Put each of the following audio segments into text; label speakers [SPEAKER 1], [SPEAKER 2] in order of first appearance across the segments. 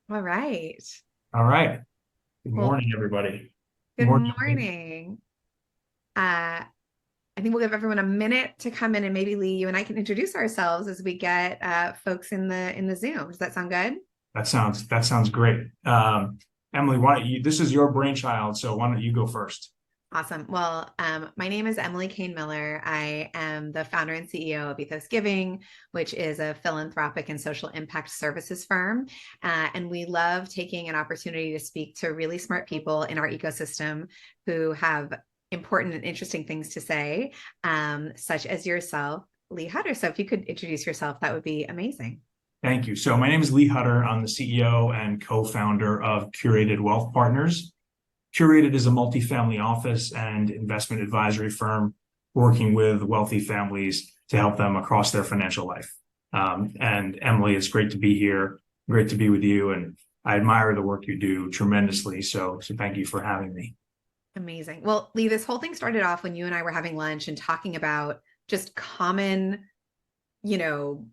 [SPEAKER 1] All right.
[SPEAKER 2] All right. Good
[SPEAKER 1] Well,
[SPEAKER 2] morning, everybody. Good
[SPEAKER 1] good
[SPEAKER 2] morning, Emily.
[SPEAKER 1] morning. Uh, I think we'll give everyone a minute to come in and maybe Lee, you and I can introduce ourselves as we get folks in the Zoom. Does that sound good?
[SPEAKER 2] That sounds great. Emily, why don't you? This is your brainchild, so why don't you go first?
[SPEAKER 1] Awesome. Well, my name is Emily Kane Miller. I am the founder and CEO of Ethos Giving, which is a philanthropic and social impact services firm. And we love taking an opportunity to speak to really smart people in our ecosystem who have important and interesting things to say, such as yourself, Lee Hutter. So if you could introduce yourself, that would be amazing.
[SPEAKER 2] Thank you. So my name is Lee Hutter. I'm the CEO and co-founder of Curated Wealth Partners. Curated is a multifamily office and investment advisory firm working with wealthy families to help them across their financial life. And Emily, it's great to be here. Great to be with you, and I admire the work you do tremendously. So thank you for having me.
[SPEAKER 1] Amazing. Well, Lee, this whole thing started off when you and I were having lunch and talking about just common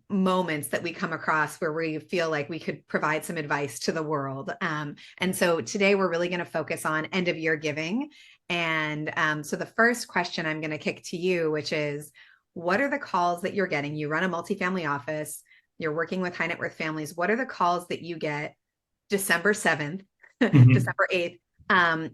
[SPEAKER 1] moments that we come across where we feel like we could provide some advice to the world. And so today we're really going to focus on end of year giving. And so the first question I'm going to kick to you, which is, what are the calls that you're getting? You run a multifamily office, you're working with high net worth families. What are the calls that you get December 7th,
[SPEAKER 2] Mhm.
[SPEAKER 1] December 8th,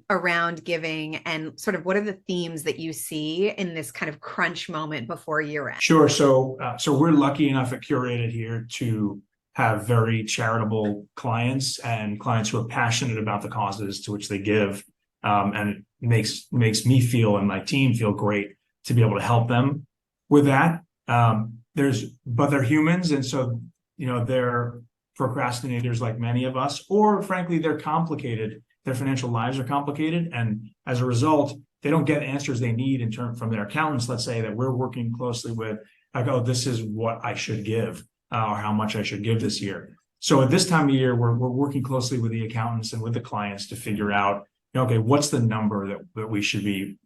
[SPEAKER 1] around giving, and sort of what are the themes that you see in this kind of crunch moment before year end?
[SPEAKER 2] Sure. So we're lucky enough at Curated here to have very charitable clients and clients who are passionate about the causes to which they give. And it makes me feel and my team feel great to be able to help them with that. But they're humans, and so they're procrastinators like many of us, or frankly, they're complicated. Their financial lives are complicated, and as a result, they don't get answers they need in turn from their accountants, let's say, that we're working closely with. I go, this is what I should give, or how much I should give this year. So at this time of year, we're working closely with the accountants and with the clients to figure out, okay, what's the number that we should be,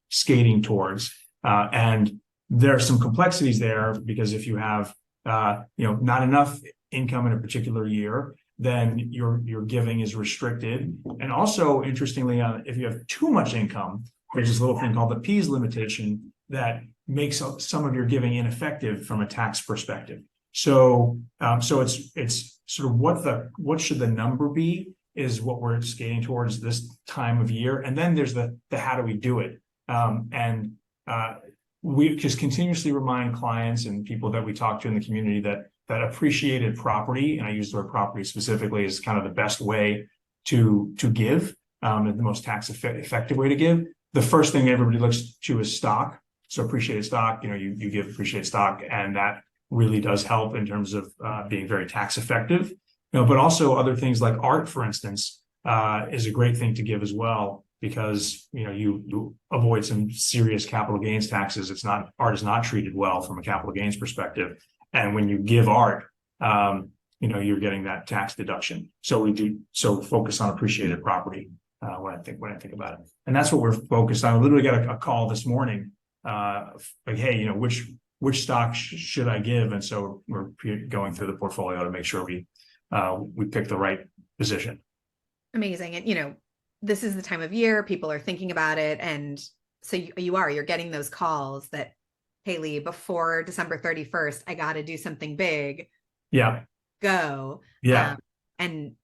[SPEAKER 2] skating towards. And there are some complexities there because if you have, not enough income in a particular year, then your giving is restricted. And also, interestingly, if you have too much income, there's this little thing called the Pease limitation that makes some of your giving ineffective from a tax perspective. So it's sort of what should the number be is what we're skating towards this time of year, and then there's the how do we do it, and we just continuously remind clients and people that we talk to in the community that appreciated property, and I use the word property specifically, is kind of the best way to give, and the most tax effective way to give. The first thing everybody looks to is stock. So appreciated stock, you give appreciated stock, and that really does help in terms of being very tax effective. But also other things like art, for instance, is a great thing to give as well because you avoid some serious capital gains taxes. Art is not treated well from a capital gains perspective, and when you give art, you're getting that tax deduction. So we do focus on appreciated property when I think about it, and that's what we're focused on. I literally got a call this morning, like, hey, which stock should I give? And so we're going through the portfolio to make sure we pick the right position.
[SPEAKER 1] Amazing. And, this is the time of year people are thinking about it. And so you're getting those calls that, hey, Lee, before December 31st, I got to do something big,
[SPEAKER 2] Yeah,
[SPEAKER 1] go.
[SPEAKER 2] yeah,
[SPEAKER 1] And,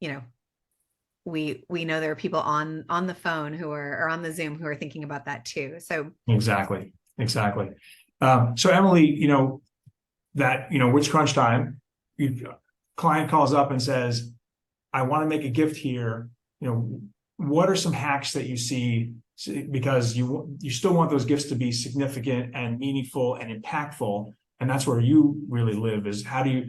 [SPEAKER 1] we know there are people on the phone who are, or on the Zoom who are thinking about that too. So
[SPEAKER 2] exactly. So Emily, which crunch time, client calls up and says, I want to make a gift here. What are some hacks that you see, because you still want those gifts to be significant and meaningful and impactful, and that's where you really live. Is how do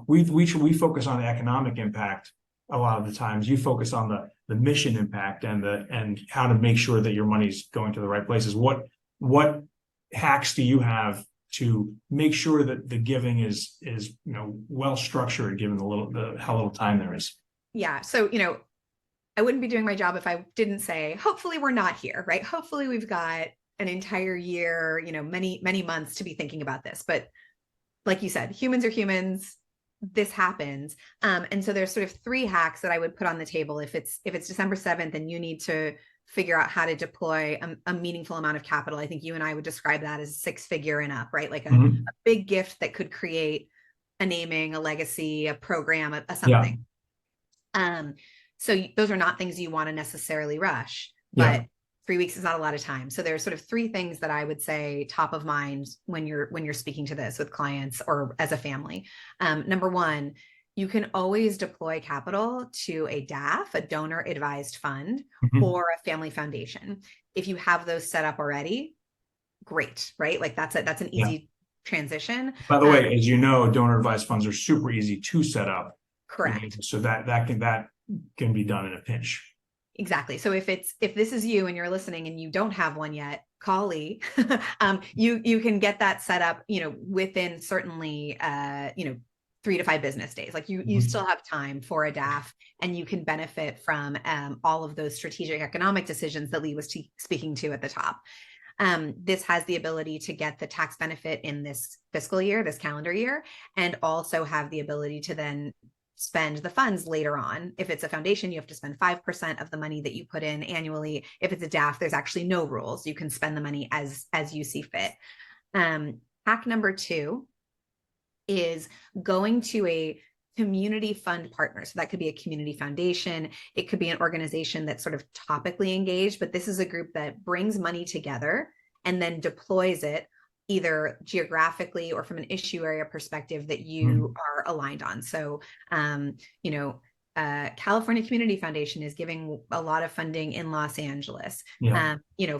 [SPEAKER 2] we focus on the economic impact a lot of the times. You focus on the mission impact and how to make sure that your money's going to the right places. What hacks do you have to make sure that the giving is well structured given how little time there is?
[SPEAKER 1] yeah. So, I wouldn't be doing my job if I didn't say, hopefully we're not here, right? Hopefully we've got an entire year, many, many months to be thinking about this. But like you said, humans are humans. this happens. And so there's sort of three hacks that I would put on the table. If it's December 7th and you need to figure out how to deploy a meaningful amount of capital, I think you and I would describe that as 6-figure and up, right? Like a big gift that could create a naming, a legacy, a program, a something. So those are not things you want to necessarily rush, but 3 weeks is not a lot of time. So there's sort of three things that I would say top of mind when you're speaking to this with clients or as a family. Number one, you can always deploy capital to a DAF, a donor advised fund, or a family foundation. If you have those set up already, great, right? Like that's an easy transition.
[SPEAKER 2] By the way, as you know, donor advised funds are super easy to set up.
[SPEAKER 1] Correct.
[SPEAKER 2] So that can be done in a pinch.
[SPEAKER 1] Exactly. So if this is you and you're listening and you don't have one yet, call Lee. You can get that set up, within certainly 3 to 5 business days. Like you still have time for a DAF, and you can benefit from all of those strategic economic decisions that Lee was speaking to at the top. This has the ability to get the tax benefit in this fiscal year, this calendar year, and also have the ability to then spend the funds later on. If it's a foundation, you have to spend 5% of the money that you put in annually. If it's a DAF, there's actually no rules. You can spend the money as you see fit. Hack number 2 is going to a community fund partner. So that could be a community foundation. It could be an organization that's sort of topically engaged, but this is a group that brings money together and then deploys it either geographically or from an issue area perspective that you are aligned on. So, California Community Foundation is giving a lot of funding in Los Angeles,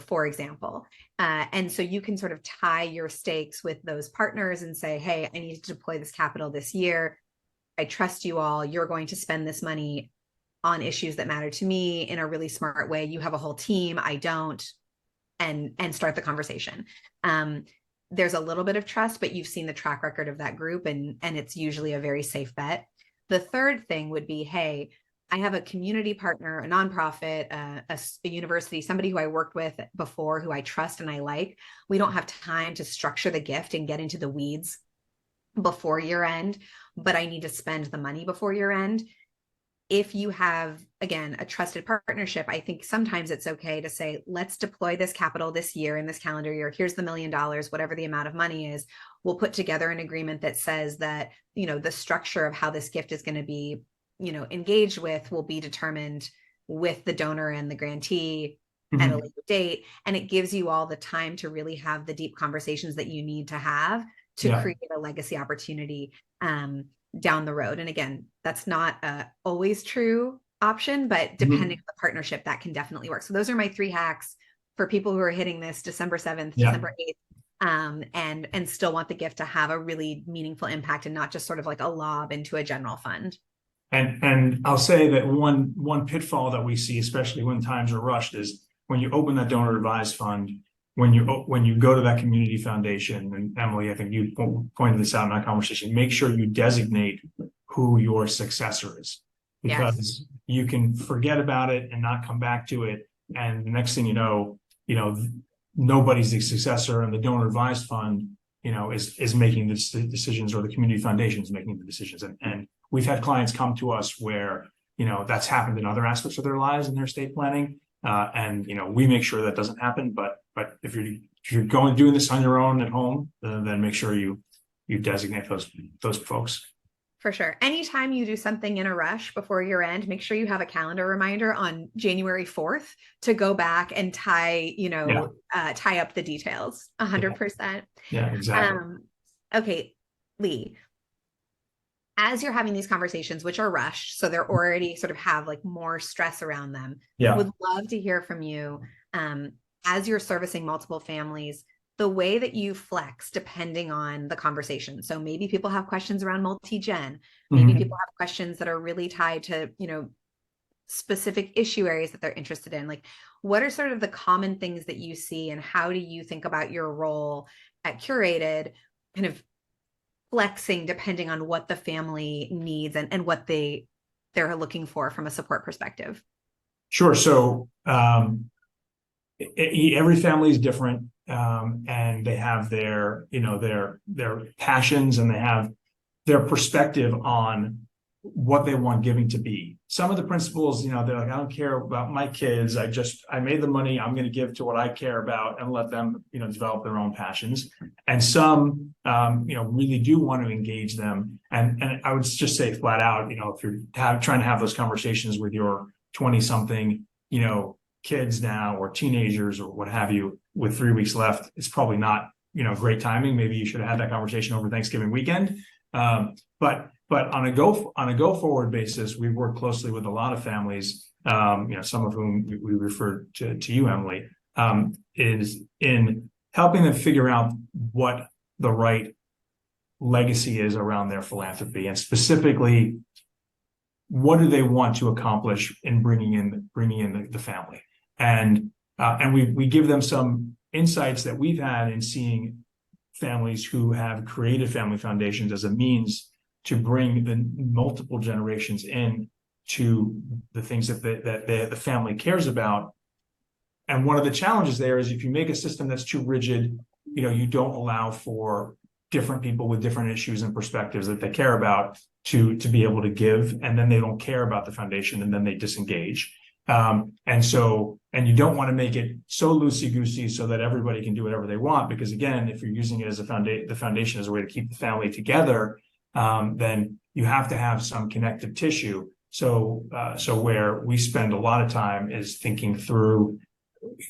[SPEAKER 1] for example. And so you can sort of tie your stakes with those partners and say, hey, I need to deploy this capital this year. I trust you all. You're going to spend this money on issues that matter to me in a really smart way. You have a whole team. I don't. And start the conversation. There's a little bit of trust, but you've seen the track record of that group, and it's usually a very safe bet. The third thing would be, hey, I have a community partner, a nonprofit, a university, somebody who I worked with before, who I trust and I like. We don't have time to structure the gift and get into the weeds before year end, but I need to spend the money before year end. If you have, again, a trusted partnership, I think sometimes it's okay to say, let's deploy this capital this year in this calendar year. Here's the $1 million, whatever the amount of money is. We'll put together an agreement that says that, the structure of how this gift is going to be, engaged with will be determined with the donor and the grantee at a later date. And it gives you all the time to really have the deep conversations that you need to have to create a legacy opportunity down the road. And again, that's not always true option, but depending on the partnership, that can definitely work. So those are my 3 hacks for people who are hitting this December 7th, December 8th, and still want the gift to have a really meaningful impact and not just sort of like a lob into a general fund.
[SPEAKER 2] And I'll say that one pitfall that we see, especially when times are rushed, is when you open that donor advised fund, when you go to that community foundation, and Emily, I think you pointed this out in our conversation, make sure you designate who your successor is, because you can forget about it and not come back to it. And the next thing you know, nobody's the successor, and the donor advised fund, is making the decisions, or the community foundation is making the decisions. And we've had clients come to us where, that's happened in other aspects of their lives and their estate planning. And we make sure that doesn't happen. But if you're doing this on your own at home, then make sure you designate those folks.
[SPEAKER 1] For sure. Anytime you do something in a rush before year end, make sure you have a calendar reminder on January 4th to go back and tie up the details 100%.
[SPEAKER 2] Yeah, exactly.
[SPEAKER 1] Okay, Lee, as you're having these conversations, which are rushed, so they're already sort of have like more stress around them. Would love to hear from you, as you're servicing multiple families, the way that you flex depending on the conversation. So maybe people have questions around multi-gen. Maybe people have questions that are really tied to, specific issue areas that they're interested in. Like, what are sort of the common things that you see, and how do you think about your role at Curated kind of flexing depending on what the family needs and what they're looking for from a support perspective?
[SPEAKER 2] Sure. So every family is different, and they have their passions, and they have their perspective on what they want giving to be. Some of the principles, they're like, I don't care about my kids. I made the money. I'm going to give to what I care about and let them, develop their own passions. And some, really do want to engage them. And I would just say flat out, if you're trying to have those conversations with your 20 something, kids now or teenagers or what have you, with 3 weeks left, it's probably not, great timing. Maybe you should have had that conversation over Thanksgiving weekend. But on a go forward basis, we've worked closely with a lot of families, some of whom we referred to you, Emily, is in helping them figure out what the right legacy is around their philanthropy, and specifically, what do they want to accomplish in bringing in the family, and we give them some insights that we've had in seeing families who have created family foundations as a means to bring the multiple generations in to the things that the family cares about. And one of the challenges there is if you make a system that's too rigid, you don't allow for different people with different issues and perspectives that they care about to be able to give, and then they don't care about the foundation, and then they disengage. And you don't want to make it so loosey-goosey so that everybody can do whatever they want, because again, if you're using it as the foundation as a way to keep the family together, then you have to have some connective tissue. So where we spend a lot of time is thinking through,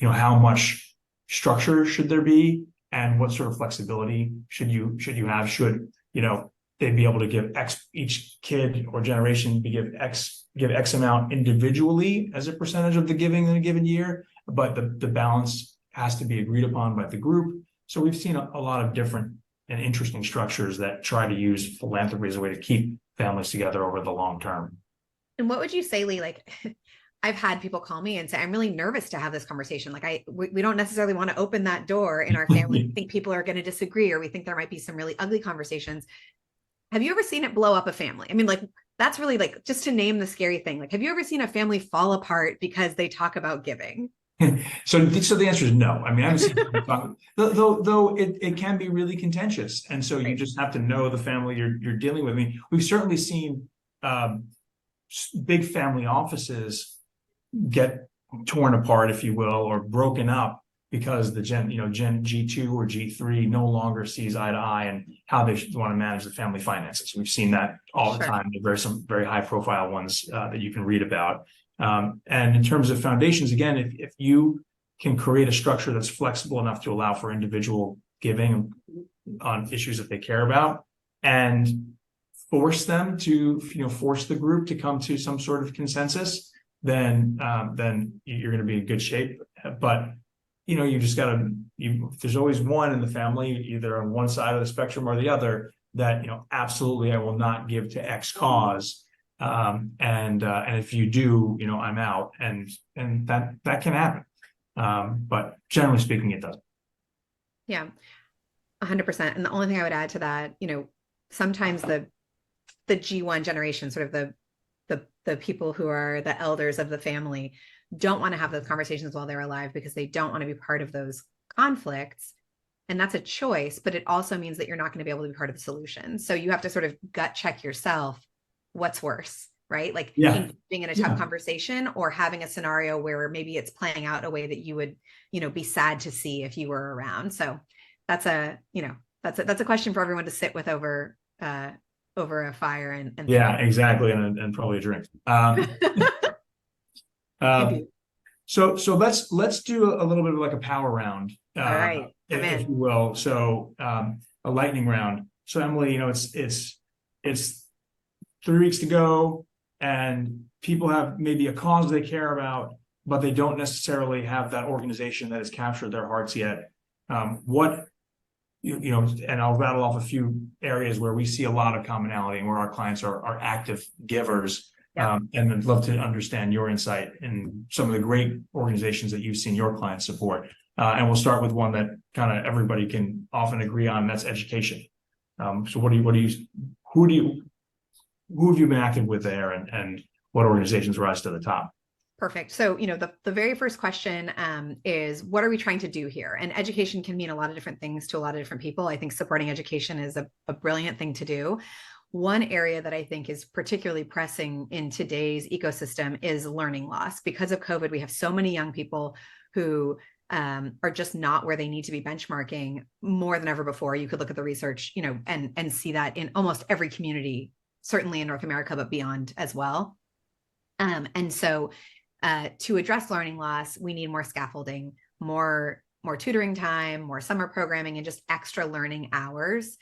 [SPEAKER 2] how much structure should there be, and what sort of flexibility should you have? Should they be able to give X, each kid or generation give X amount individually as a percentage of the giving in a given year, but the balance has to be agreed upon by the group. So we've seen a lot of different and interesting structures that try to use philanthropy as a way to keep families together over the long term.
[SPEAKER 1] And what would you say, Lee? Like, I've had people call me and say, I'm really nervous to have this conversation. Like we don't necessarily want to open that door in our family. We think people are going to disagree, or we think there might be some really ugly conversations. Have you ever seen it blow up a family? I mean, like, that's really, like, just to name the scary thing. Like, have you ever seen a family fall apart because they talk about giving?
[SPEAKER 2] So the answer is no. I mean, I haven't seen though it can be really contentious, and so you just have to know the family you're dealing with. I mean, we've certainly seen big family offices get torn apart, if you will, or broken up because the Gen G2 or G3 no longer sees eye to eye and how they should want to manage the family finances. We've seen that all the time. There's some very high profile ones that you can read about. And in terms of foundations, again, if you can create a structure that's flexible enough to allow for individual giving on issues that they care about, and force them to, force the group to come to some sort of consensus, then you're going to be in good shape. But you just got to, there's always one in the family, either on one side of the spectrum or the other, that, absolutely, I will not give to X cause. And if you do, I'm out, and that can happen. But generally speaking, it doesn't.
[SPEAKER 1] Yeah, 100%. And the only thing I would add to that, sometimes the G1 generation, sort of the people who are the elders of the family, don't want to have those conversations while they're alive because they don't want to be part of those conflicts. And that's a choice, but it also means that you're not going to be able to be part of the solution. So you have to sort of gut check yourself. What's worse, right? Like being in a tough conversation, or having a scenario where maybe it's playing out a way that you would, be sad to see if you were around. So that's a question for everyone to sit with over a fire and
[SPEAKER 2] yeah, exactly. And probably a drink. So let's do a little bit of like a power round.
[SPEAKER 1] All right.
[SPEAKER 2] If you will. So a lightning round. So Emily, it's 3 weeks to go, and people have maybe a cause they care about, but they don't necessarily have that organization that has captured their hearts yet. And I'll rattle off a few areas where we see a lot of commonality and where our clients are active givers. And I'd love to understand your insight in some of the great organizations that you've seen your clients support. And we'll start with one that kind of everybody can often agree on, and that's education. So who have you been active with there, and what organizations rise to the top?
[SPEAKER 1] Perfect. So, the very first question is, what are we trying to do here? And education can mean a lot of different things to a lot of different people. I think supporting education is a brilliant thing to do. One area that I think is particularly pressing in today's ecosystem is learning loss. Because of COVID, we have so many young people who are just not where they need to be benchmarking more than ever before. You could look at the research, and see that in almost every community, certainly in North America, but beyond as well. And so to address learning loss, we need more scaffolding, more tutoring time, more summer programming, and just extra learning hours.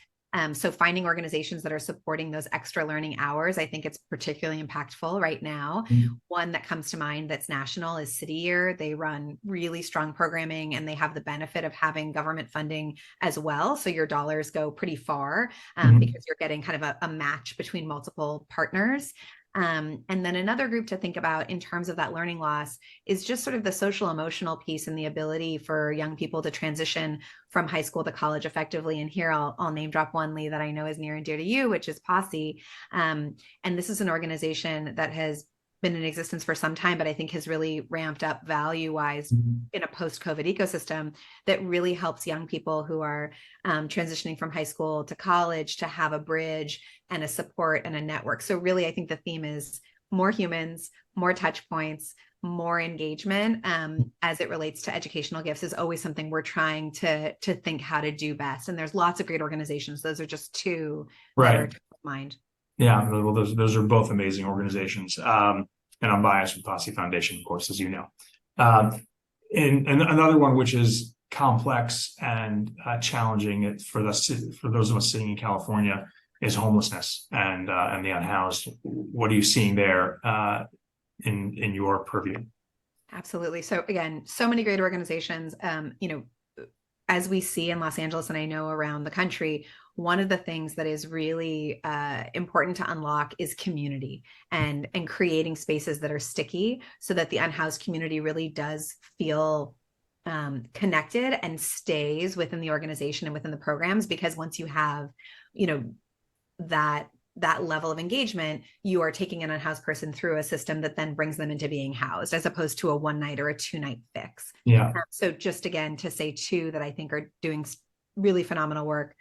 [SPEAKER 1] So finding organizations that are supporting those extra learning hours, I think it's particularly impactful right now. One that comes to mind that's national is City Year. They run really strong programming, and they have the benefit of having government funding as well. So your dollars go pretty far because you're getting kind of a match between multiple partners. And then another group to think about in terms of that learning loss is just sort of the social emotional piece and the ability for young people to transition from high school to college effectively. And here I'll name drop one, Lee, that I know is near and dear to you, which is Posse. And this is an organization that has been in existence for some time, but I think has really ramped up value-wise in a post-COVID ecosystem that really helps young people who are transitioning from high school to college to have a bridge and a support and a network. So really, I think the theme is more humans, more touch points, more engagement as it relates to educational gifts is always something we're trying to think how to do best. And there's lots of great organizations. Those are just two that are top of mind.
[SPEAKER 2] Yeah, well, those are both amazing organizations. And I'm biased with Posse Foundation, of course, as you know. And another one which is complex and challenging for those of us sitting in California is homelessness and the unhoused. What are you seeing there in your purview?
[SPEAKER 1] Absolutely. So again, so many great organizations. As we see in Los Angeles, and I know around the country, one of the things that is really important to unlock is community and creating spaces that are sticky so that the unhoused community really does feel connected and stays within the organization and within the programs. Because once you have, that level of engagement, you are taking an unhoused person through a system that then brings them into being housed, as opposed to a 1-night or a 2-night fix.
[SPEAKER 2] Yeah.
[SPEAKER 1] So just again, to say two that I think are doing really phenomenal work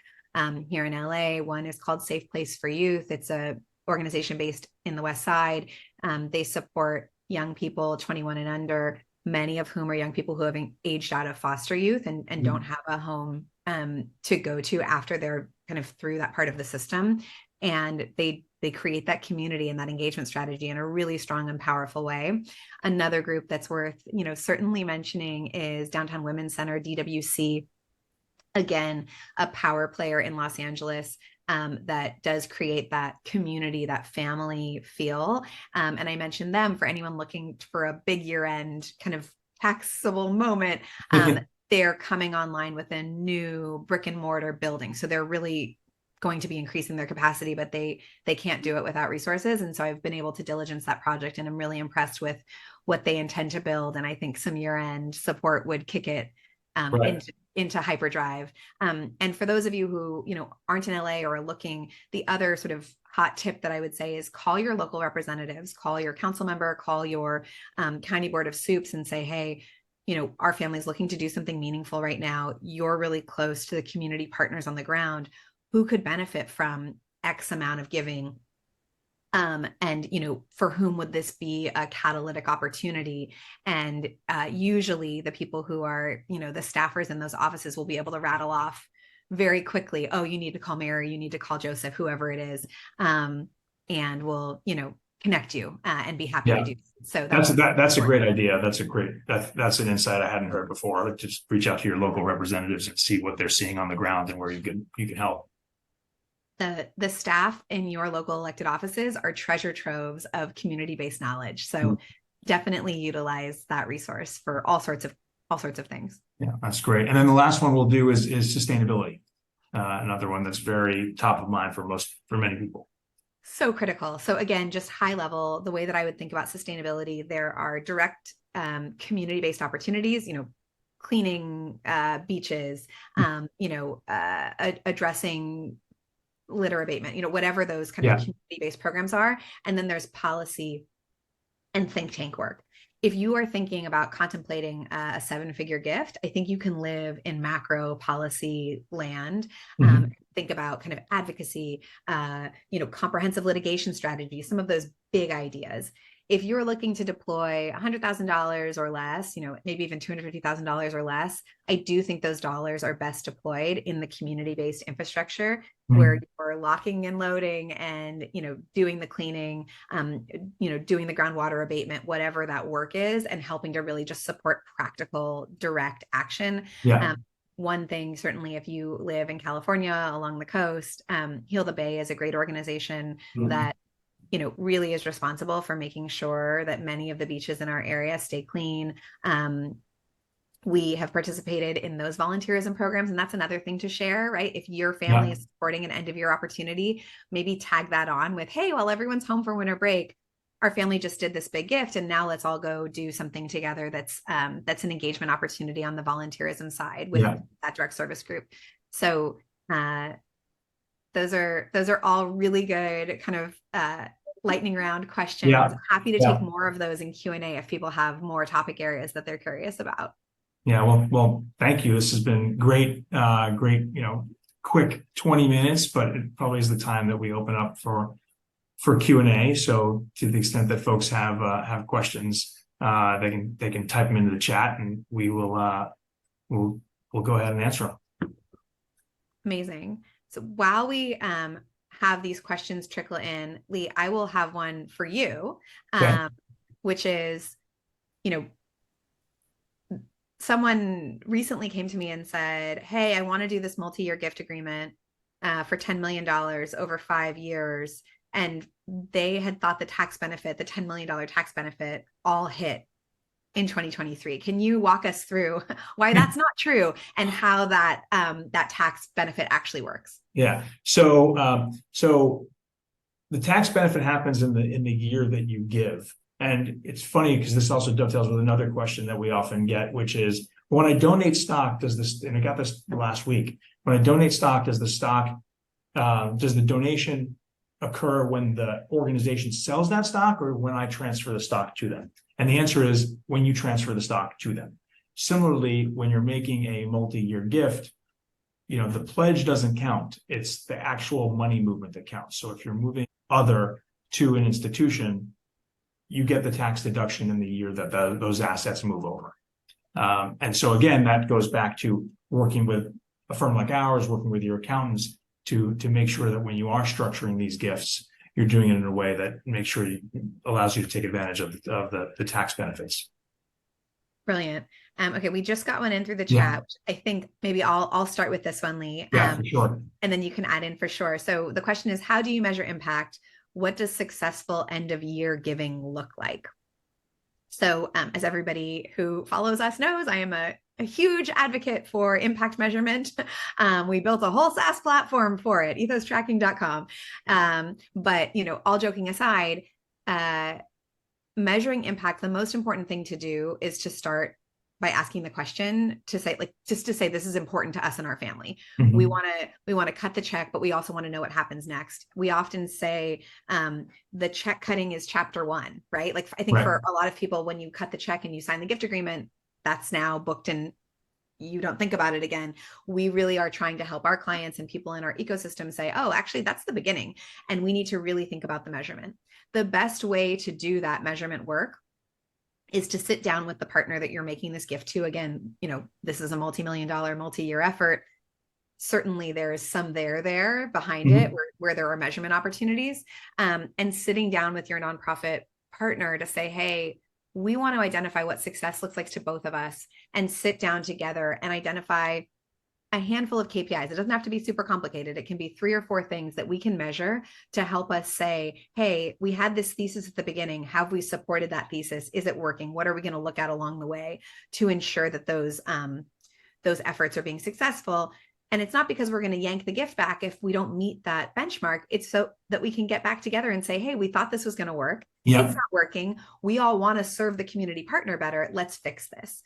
[SPEAKER 1] here in LA. One is called Safe Place for Youth. It's a organization based in the West Side. They support young people 21 and under, many of whom are young people who have aged out of foster youth and don't have a home to go to after they're kind of through that part of the system. And they create that community and that engagement strategy in a really strong and powerful way. Another group that's worth, certainly mentioning is Downtown Women's Center, DWC. Again, a power player in Los Angeles that does create that community, that family feel. And I mentioned them for anyone looking for a big year-end kind of taxable moment. They're coming online with a new brick and mortar building. So they're really going to be increasing their capacity, but they can't do it without resources. And so I've been able to diligence that project, and I'm really impressed with what they intend to build. And I think some year-end support would kick it into hyperdrive. And for those of you who, aren't in LA or are looking, the other sort of hot tip that I would say is call your local representatives, call your council member, call your county board of soups and say, hey, our family's looking to do something meaningful right now. You're really close to the community partners on the ground who could benefit from X amount of giving. And, for whom would this be a catalytic opportunity? And usually the people who are, the staffers in those offices will be able to rattle off very quickly, oh, you need to call Mary, you need to call Joseph, whoever it is, and we'll, connect you and be happy to do. So
[SPEAKER 2] that's a great idea. That's an insight I hadn't heard before. Just reach out to your local representatives and see what they're seeing on the ground and where you can help.
[SPEAKER 1] The staff in your local elected offices are treasure troves of community-based knowledge. So definitely utilize that resource for all sorts of things.
[SPEAKER 2] Yeah, that's great. And then the last one we'll do is sustainability. Another one that's very top of mind for many people.
[SPEAKER 1] So critical. So again, just high level, the way that I would think about sustainability, there are direct community-based opportunities, cleaning beaches, addressing litter abatement, whatever those kind of community-based programs are. And then there's policy and think tank work. If you are thinking about contemplating a 7-figure gift, I think you can live in macro policy land. think about kind of advocacy, comprehensive litigation strategy, some of those big ideas. If you're looking to deploy $100,000 or less, maybe even $250,000 or less, I do think those dollars are best deployed in the community-based infrastructure where you're locking and loading and, doing the cleaning, doing the groundwater abatement, whatever that work is, and helping to really just support practical, direct action.
[SPEAKER 2] Yeah.
[SPEAKER 1] One thing, certainly if you live in California along the coast, Heal the Bay is a great organization that really is responsible for making sure that many of the beaches in our area stay clean. We have participated in those volunteerism programs, and that's another thing to share, right? If your family is supporting an end of year opportunity, maybe tag that on with, hey, while everyone's home for winter break, our family just did this big gift, and now let's all go do something together that's an engagement opportunity on the volunteerism side with that direct service group. So those are all really good kind of lightning round questions. Happy to take more of those in Q&A if people have more topic areas that they're curious about.
[SPEAKER 2] Yeah, well, thank you. This has been great, quick 20 minutes, but it probably is the time that we open up for Q&A. So to the extent that folks have questions, they can type them into the chat, and we will we'll go ahead and answer them.
[SPEAKER 1] Amazing. So while we have these questions trickle in, Lee, I will have one for you, which is, someone recently came to me and said, hey, I want to do this multi-year gift agreement for $10 million over 5 years. And they had thought the $10 million tax benefit all hit in 2023. Can you walk us through why that's not true and how that tax benefit actually works?
[SPEAKER 2] Yeah. So the tax benefit happens in the year that you give. And it's funny because this also dovetails with another question that we often get, which is, when I donate stock, and I got this last week, when I donate stock, does the donation occur when the organization sells that stock or when I transfer the stock to them? And the answer is when you transfer the stock to them. Similarly, when you're making a multi-year gift, the pledge doesn't count. It's the actual money movement that counts. So if you're moving other to an institution, you get the tax deduction in the year that those assets move over. And so again, that goes back to working with a firm like ours, working with your accountants to make sure that when you are structuring these gifts, you're doing it in a way that makes sure allows you to take advantage of the tax benefits.
[SPEAKER 1] Brilliant. Okay, we just got one in through the chat. Which I think maybe I'll start with this one, Lee.
[SPEAKER 2] For sure.
[SPEAKER 1] And then you can add in for sure. So the question is, how do you measure impact? What does successful end of year giving look like? So as everybody who follows us knows, I am a huge advocate for impact measurement. We built a whole SaaS platform for it, ethostracking.com. But, all joking aside, measuring impact, the most important thing to do is to start by asking the question to say, this is important to us and our family. We want to cut the check, but we also want to know what happens next. We often say the check cutting is chapter 1, right? Like I think for a lot of people, when you cut the check and you sign the gift agreement, that's now booked and you don't think about it again. We really are trying to help our clients and people in our ecosystem say, oh, actually, that's the beginning. And we need to really think about the measurement. The best way to do that measurement work is to sit down with the partner that you're making this gift to. Again, this is a multi-million-dollar, multi-year effort. Certainly there is some there behind it where there are measurement opportunities, and sitting down with your nonprofit partner to say, hey, we want to identify what success looks like to both of us and sit down together and identify a handful of KPIs. It doesn't have to be super complicated. It can be 3 or 4 things that we can measure to help us say, hey, we had this thesis at the beginning. Have we supported that thesis? Is it working? What are we going to look at along the way to ensure that those efforts are being successful? And it's not because we're going to yank the gift back if we don't meet that benchmark. It's so that we can get back together and say, hey, we thought this was going to work. It's not working. We all want to serve the community partner better. Let's fix this.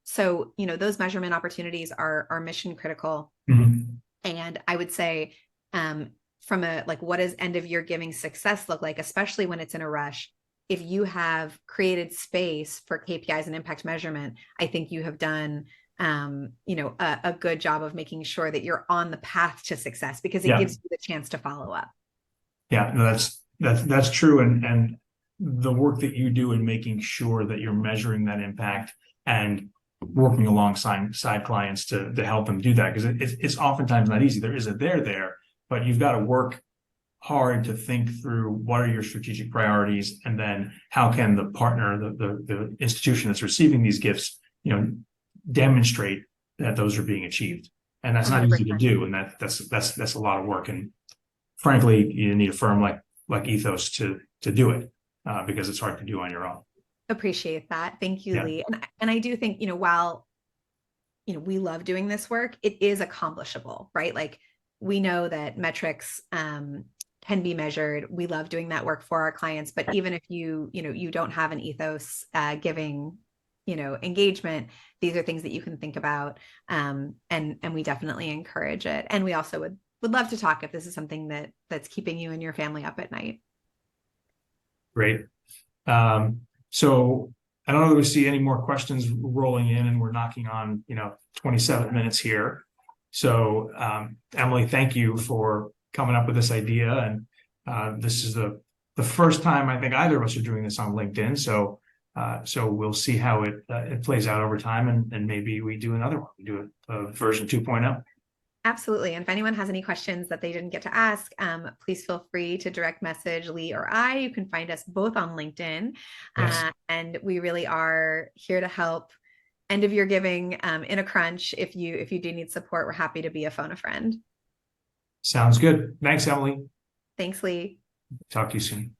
[SPEAKER 1] So, those measurement opportunities are mission critical. And I would say, from what does end of year giving success look like, especially when it's in a rush? If you have created space for KPIs and impact measurement, I think you have done a good job of making sure that you're on the path to success, because it
[SPEAKER 2] Yeah.
[SPEAKER 1] gives you the chance to follow up.
[SPEAKER 2] Yeah, no, that's true. And the work that you do in making sure that you're measuring that impact and working alongside clients to help them do that, because it's oftentimes not easy. There is a there, but you've got to work hard to think through what are your strategic priorities, and then how can the partner, the institution that's receiving these gifts, demonstrate that those are being achieved. And that's not easy to
[SPEAKER 1] 100%.
[SPEAKER 2] do. And that's a lot of work. And frankly, you need a firm like Ethos to do it, because it's hard to do on your own.
[SPEAKER 1] Appreciate that. Thank you,
[SPEAKER 2] Yeah.
[SPEAKER 1] Lee. And I do think, while we love doing this work, it is accomplishable, right? Like, we know that metrics can be measured. We love doing that work for our clients, but even if you don't have an Ethos Giving engagement, these are things that you can think about, and we definitely encourage it. And we also would love to talk if this is something that's keeping you and your family up at night.
[SPEAKER 2] Great. So I don't know that we see any more questions rolling in, and we're knocking on 27 minutes here. So Emily, thank you for coming up with this idea. And this is the first time I think either of us are doing this on LinkedIn. So we'll see how it plays out over time, and maybe we do another one. We do a version 2.0.
[SPEAKER 1] Absolutely. And if anyone has any questions that they didn't get to ask, please feel free to direct message Lee or I. You can find us both on LinkedIn.
[SPEAKER 2] Yes.
[SPEAKER 1] And we really are here to help end of year giving in a crunch. If you do need support, we're happy to be a phone a friend.
[SPEAKER 2] Sounds good. Thanks, Emily.
[SPEAKER 1] Thanks, Lee.
[SPEAKER 2] Talk to you soon.